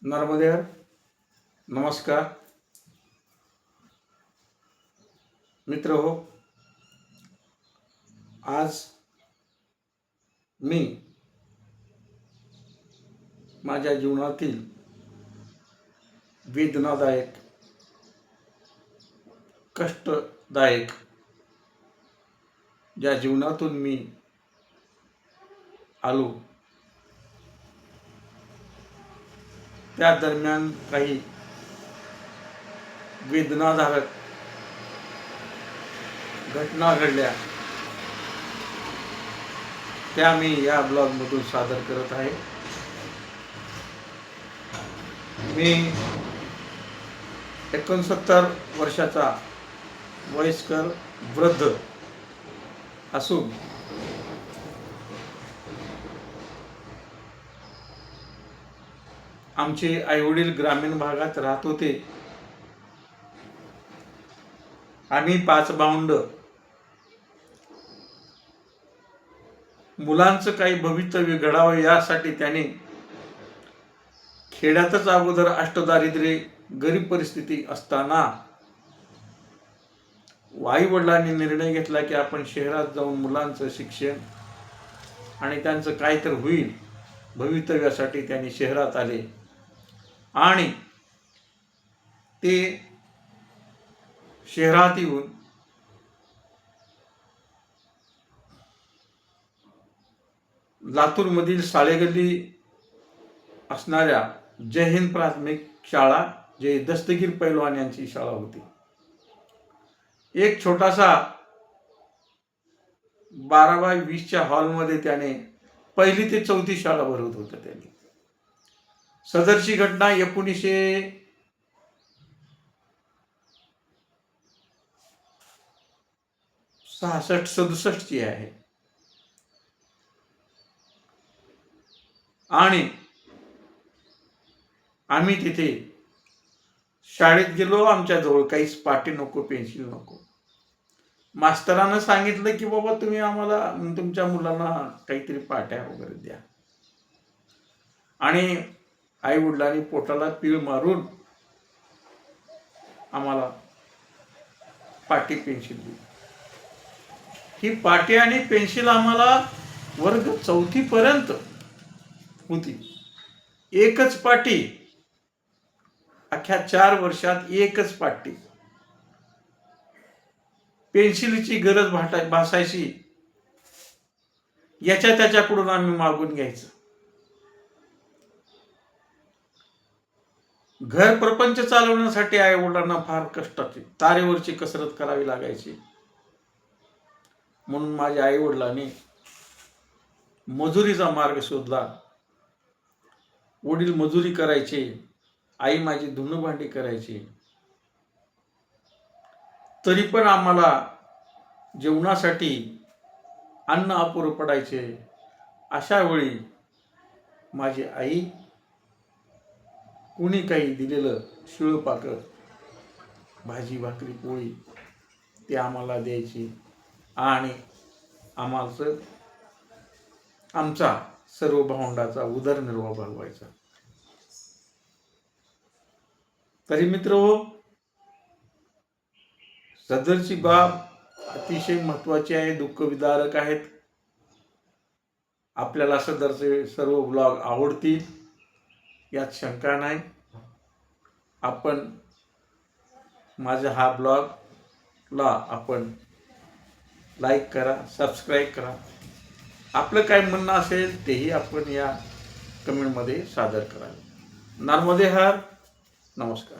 नर्मदे हर. नमस्कार मित्र हो. आज मी माझ्या जीवनातील वेदनादायक, कष्टदायक ज्या जीवनातून मी आलो त्या दरम्यान काही वेदनादायक घटना घडल्या, त्या मी या ब्लॉगमधून सादर करत आहे. मी 69 वर्षाचा वयस्कर वृद्ध असून आमचे आईवडील ग्रामीण भागात राहत होते. आम्ही 5 भावंड. मुलांचं काही भवितव्य घडावं यासाठी त्याने खेड्यातच अगोदर अष्टदारिद्र्य गरीब परिस्थिती असताना आई वडिलांनी निर्णय घेतला की आपण शहरात जाऊन मुलांचं शिक्षण आणि त्यांचं काय तर होईल भवितव्यासाठी त्यांनी शहरात आले आणि ते शहरात येऊन लातूरमधील साळेगल्ली असणाऱ्या जय हिंद प्राथमिक शाळा, जे दस्तगीर पैलवान यांची शाळा होती, एक छोटासा 12x20 हॉलमध्ये त्याने 1ली ते 4थी शाळा भरवत होता. त्यांनी सदरची घटना 1966-67 ची आहे. आणि आम्ही तिथे शाळेत गेलो. आमच्या जवळ काहीच पाटी नको, पेन्सिल नको. मास्तरानं सांगितलं की बाबा तुम्ही आम्हाला तुमच्या मुलांना काहीतरी पाट्या वगैरे द्या. आणि आई वडिलांनी पोटाला पीळ मारून आम्हाला पाटी पेन्सिल दिली. ही पाटी आणि पेन्सिल आम्हाला वर्ग 4थी पर्यंत होती. एकच पाटी, अख्ख्या 4 वर्षात एकच पाटी. पेन्सिलची गरज भासायची, याच्या त्याच्याकडून आम्ही मागून घ्यायचं. घर प्रपंच चालवण्यासाठी आई वडिलांना फार कष्टाची तारेवरची कसरत करावी लागायची. म्हणून माझ्या आई वडिलांनी मजुरीचा मार्ग शोधला. वडील मजुरी करायचे, आई माझी धुणं भांडी करायची. तरी पण आम्हाला जेवणासाठी अन्न अपुरं पडायचे. अशा वेळी माझी आई कुणी काही दिलेलं शिळं पाकं, भाजी भाकरी पोळी ते आम्हाला द्यायची आणि आमचा सर्व भावंडाचा उदरनिर्वाह भागवायचा. तरी मित्र हो, सदरची बाब अतिशय महत्वाची आहे, दुःखविदारक आहेत. आपल्याला सदरचे सर्व ब्लॉग आवडतील यात शंका नाही. आपण माझा हा ब्लॉगला आपण लाईक करा, सबस्क्राईब करा. आपलं काय म्हणणं असेल तेही आपण या कमेंटमध्ये सादर करा. नर्मदे हर. नमस्कार.